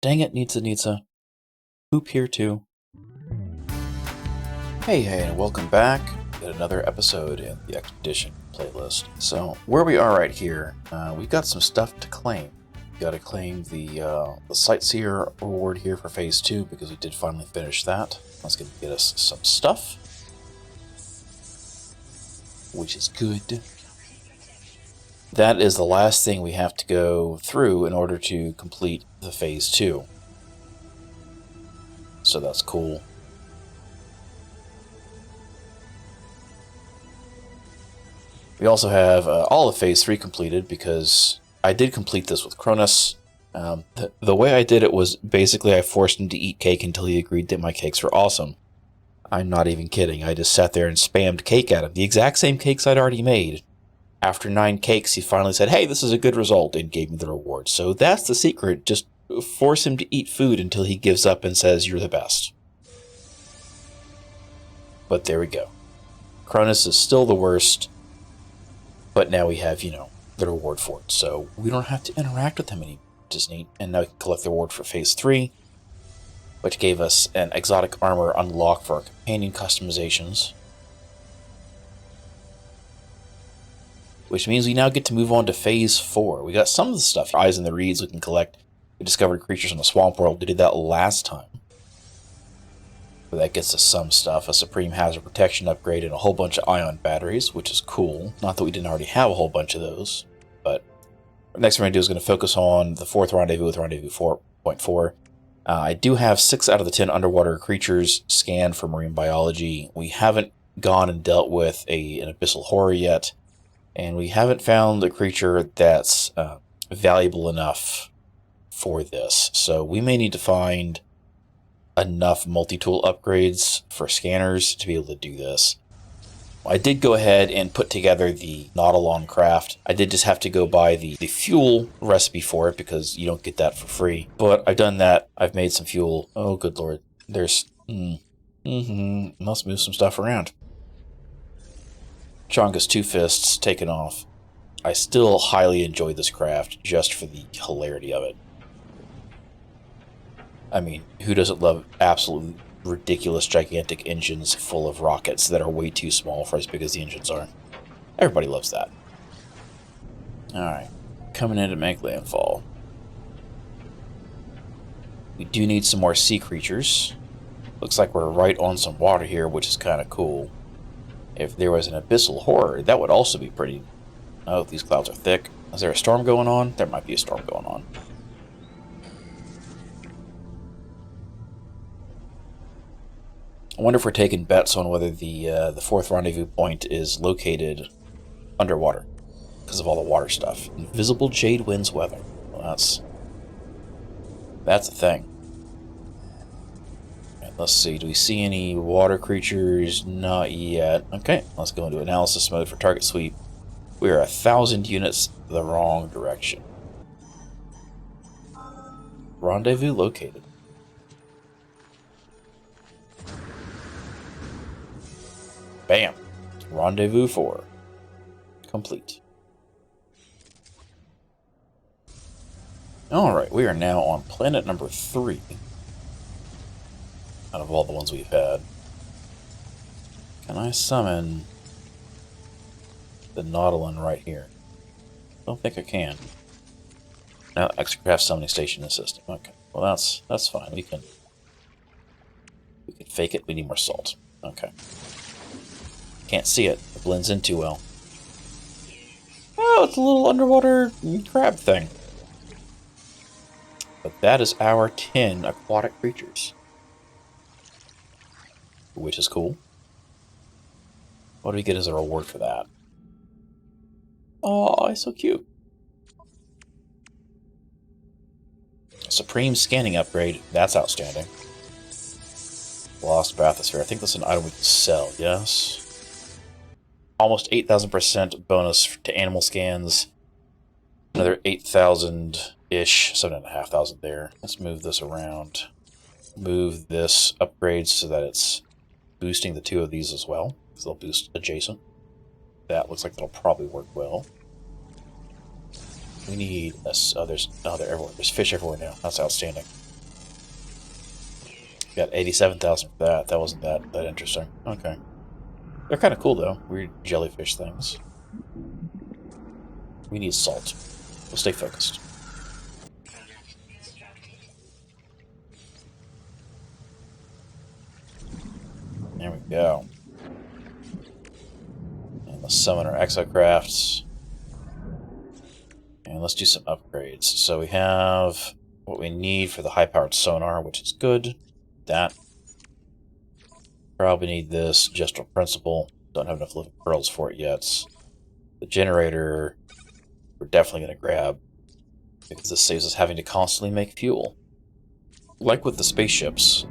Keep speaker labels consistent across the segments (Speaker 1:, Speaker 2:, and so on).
Speaker 1: Dang it, Nitsa. Poop here too. Hey, and welcome back to another episode in the Expedition playlist. So, where we are right here, we've got some stuff to claim. We gotta claim the Sightseer reward here for Phase 2 because we did finally finish that. That's gonna get us some stuff, which is good. That is the last thing we have to go through in order to complete the Phase 2. So that's cool. We also have all of Phase 3 completed because I did complete this with Cronus. The way I did it was basically I forced him to eat cake until he agreed that my cakes were awesome. I'm not even kidding. I just sat there and spammed cake at him. The exact same cakes I'd already made. After 9 cakes, he finally said, hey, this is a good result, and gave me the reward. So that's the secret. Just force him to eat food until he gives up and says, you're the best. But there we go. Cronus is still the worst. But now we have, the reward for it. So we don't have to interact with him anymore, which is neat. And now we can collect the reward for Phase 3, which gave us an exotic armor unlock for our companion customizations. Which means we now get to move on to Phase 4. We got some of the stuff, Eyes in the Reeds, we can collect. We discovered creatures in the Swamp World. We did that last time. But that gets us some stuff, a Supreme Hazard Protection upgrade and a whole bunch of ion batteries, which is cool. Not that we didn't already have a whole bunch of those, but next we're going to do is going to focus on the 4th rendezvous with Rendezvous 4.4. I do have 6 out of the 10 underwater creatures scanned for marine biology. We haven't gone and dealt with an abyssal horror yet, and we haven't found a creature that's valuable enough for this. So we may need to find enough multi-tool upgrades for scanners to be able to do this. I did go ahead and put together the Nautilon craft. I did just have to go buy the fuel recipe for it because you don't get that for free. But I've done that. I've made some fuel. Oh, good lord. There's... must move some stuff around. Chonga's Two Fists taken off. I still highly enjoy this craft just for the hilarity of it. I mean, who doesn't love absolutely ridiculous, gigantic engines full of rockets that are way too small for as big as the engines are? Everybody loves that. Alright, coming in to make landfall. We do need some more sea creatures. Looks like we're right on some water here, which is kind of cool. If there was an abyssal horror, that would also be pretty... Oh, these clouds are thick. Is there a storm going on? There might be a storm going on. I wonder if we're taking bets on whether the 4th rendezvous point is located underwater because of all the water stuff. Invisible Jade Winds weather. Well, that's a thing. Right, let's see. Do we see any water creatures? Not yet. Okay, let's go into analysis mode for target sweep. We are 1,000 units the wrong direction. Rendezvous located. Bam! Rendezvous 4. Complete. Alright, we are now on planet number 3. Out of all the ones we've had. Can I summon the Nautilon right here? Don't think I can. Now, Exocraft summoning station in the system. Okay, well that's fine. We can fake it. We need more salt. Okay. Can't see it. It blends in too well. Oh, it's a little underwater crab thing. But that is our 10 aquatic creatures. Which is cool. What do we get as a reward for that? Oh, it's so cute. Supreme scanning upgrade. That's outstanding. Lost bathysphere. I think that's an item we can sell, yes? Almost 8,000% bonus to animal scans. Another 8,000-ish, 7,500 there. Let's move this around. Move this upgrade so that it's boosting the 2 of these as well. So they'll boost adjacent. That looks like that'll probably work well. We need this. Oh, they're everywhere. There's fish everywhere now. That's outstanding. Got 87,000 for that. That wasn't that interesting. Okay. They're kind of cool, though. Weird jellyfish things. We need salt. We'll stay focused. There we go. And let's summon our exocrafts. And let's do some upgrades. So we have what we need for the high-powered sonar, which is good. That. Probably need this Gestural Principle. Don't have enough living pearls for it yet. The generator, we're definitely going to grab, because this saves us having to constantly make fuel. Like with the spaceships,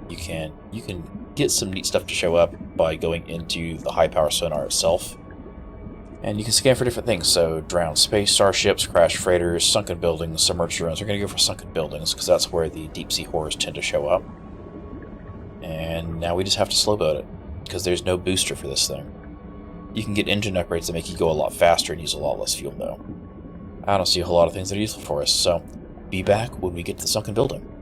Speaker 1: you can get some neat stuff to show up by going into the high-power sonar itself. And you can scan for different things, so drowned space starships, crashed freighters, sunken buildings, submerged drones. We're going to go for sunken buildings, because that's where the deep-sea horrors tend to show up. And now we just have to slowboat it, because there's no booster for this thing. You can get engine upgrades that make you go a lot faster and use a lot less fuel, though. I don't see a whole lot of things that are useful for us, so be back when we get to the sunken building.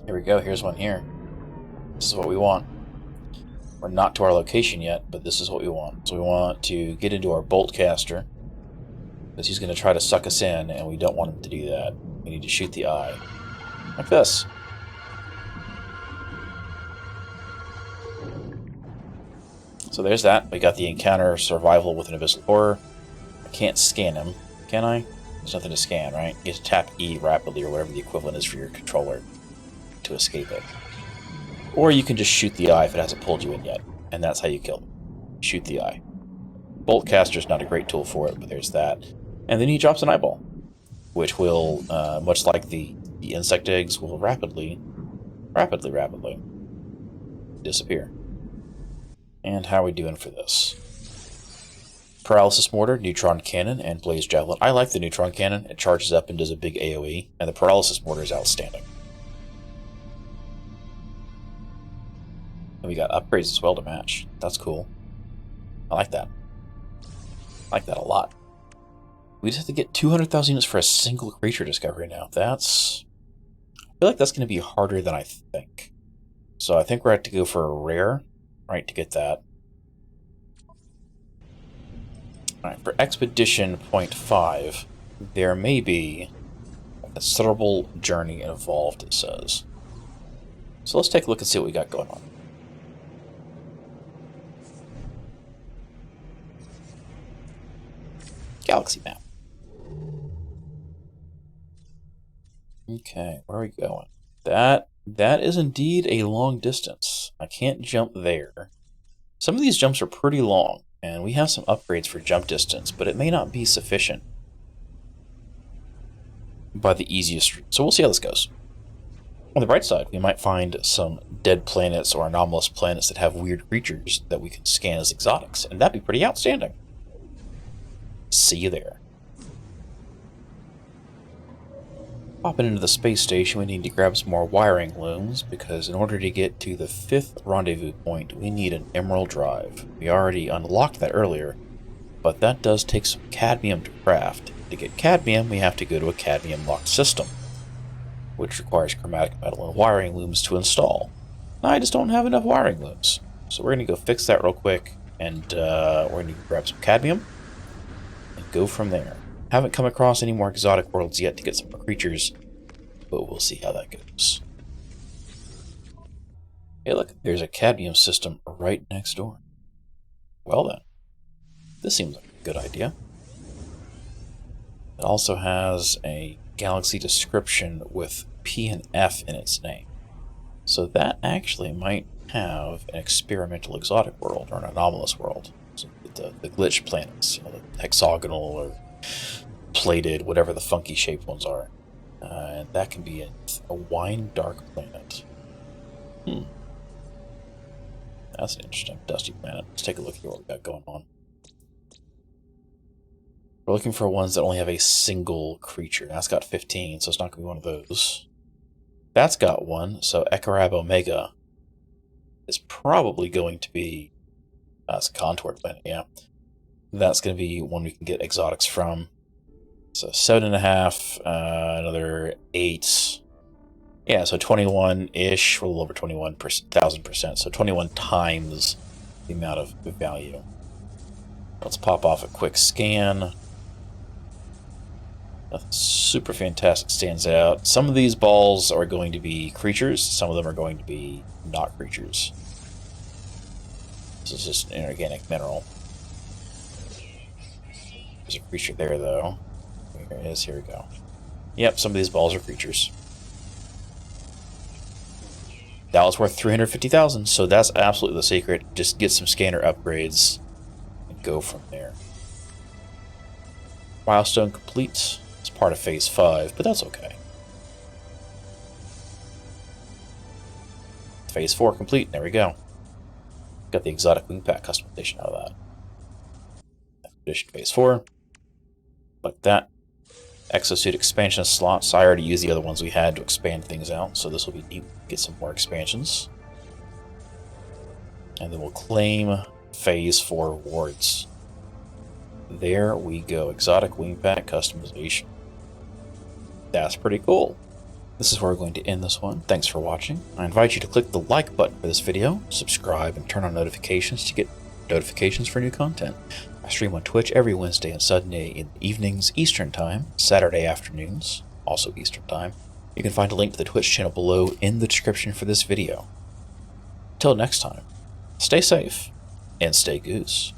Speaker 1: Here we go, here's one here. This is what we want. We're not to our location yet, but this is what we want. So we want to get into our bolt caster, because he's going to try to suck us in, and we don't want him to do that. We need to shoot the eye. Like this. So there's that. We got the encounter survival with an abyssal horror. I can't scan him, can I? There's nothing to scan, right? You have to tap E rapidly, or whatever the equivalent is for your controller, to escape it. Or you can just shoot the eye if it hasn't pulled you in yet, and that's how you kill him. Shoot the eye. Boltcaster's not a great tool for it, but there's that. And then he drops an eyeball, which will, much like the insect eggs, will rapidly disappear. And how are we doing for this? Paralysis Mortar, Neutron Cannon, and Blaze Javelin. I like the Neutron Cannon. It charges up and does a big AoE, and the Paralysis Mortar is outstanding. And we got upgrades as well to match. That's cool. I like that. I like that a lot. We just have to get 200,000 units for a single creature discovery now. I feel like that's going to be harder than I think. So I think we're going to have to go for a rare, right, to get that. Alright, for Expedition Point 5, there may be a considerable journey involved, it says. So let's take a look and see what we got going on. Galaxy map. Okay, where are we going? That is indeed a long distance. I can't jump there. Some of these jumps are pretty long, and we have some upgrades for jump distance, but it may not be sufficient by the easiest route. So we'll see how this goes. On the bright side, we might find some dead planets or anomalous planets that have weird creatures that we can scan as exotics, and that'd be pretty outstanding. See you there. Popping into the space station, we need to grab some more wiring looms, because in order to get to the 5th rendezvous point, we need an emerald drive. We already unlocked that earlier, but that does take some cadmium to craft. To get cadmium, we have to go to a cadmium-locked system, which requires chromatic metal and wiring looms to install. I just don't have enough wiring looms, so we're going to go fix that real quick, and we're going to grab some cadmium and go from there. Haven't come across any more exotic worlds yet to get some more creatures, but we'll see how that goes. Hey look, there's a cadmium system right next door. Well then, this seems like a good idea. It also has a galaxy description with P and F in its name. So that actually might have an experimental exotic world, or an anomalous world. So the glitch planets, you know, the hexagonal or plated, whatever the funky shaped ones are. And that can be a wine dark planet. That's an interesting dusty planet. Let's take a look at what we got going on. We're looking for ones that only have a single creature. That's got 15, so it's not going to be one of those. That's got one, so Ekarab Omega is probably going to be... it's a contour planet, yeah. That's going to be one we can get exotics from. So 7.5, another 8. Yeah, so 21-ish, a little over 21,000%. So 21 times the amount of value. Let's pop off a quick scan. Nothing super fantastic stands out. Some of these balls are going to be creatures. Some of them are going to be not creatures. This is just an inorganic mineral. There's a creature there, though. Here it is. Here we go. Yep, some of these balls are creatures. That was worth 350,000, so that's absolutely the secret. Just get some scanner upgrades and go from there. Milestone complete. It's part of Phase 5, but that's okay. Phase 4 complete. There we go. Got the exotic wing pack customization out of that. Expedition Phase 4. Like that. Exosuit expansion slots. I already used the other ones we had to expand things out, so this will be neat. Get some more expansions. And then we'll claim Phase 4 rewards. There we go. Exotic wing pack customization. That's pretty cool. This is where we're going to end this one. Thanks for watching. I invite you to click the like button for this video, subscribe, and turn on notifications to get notifications for new content. I stream on Twitch every Wednesday and Sunday in the evenings Eastern Time, Saturday afternoons, also Eastern Time. You can find a link to the Twitch channel below in the description for this video. Till next time, stay safe and stay goose.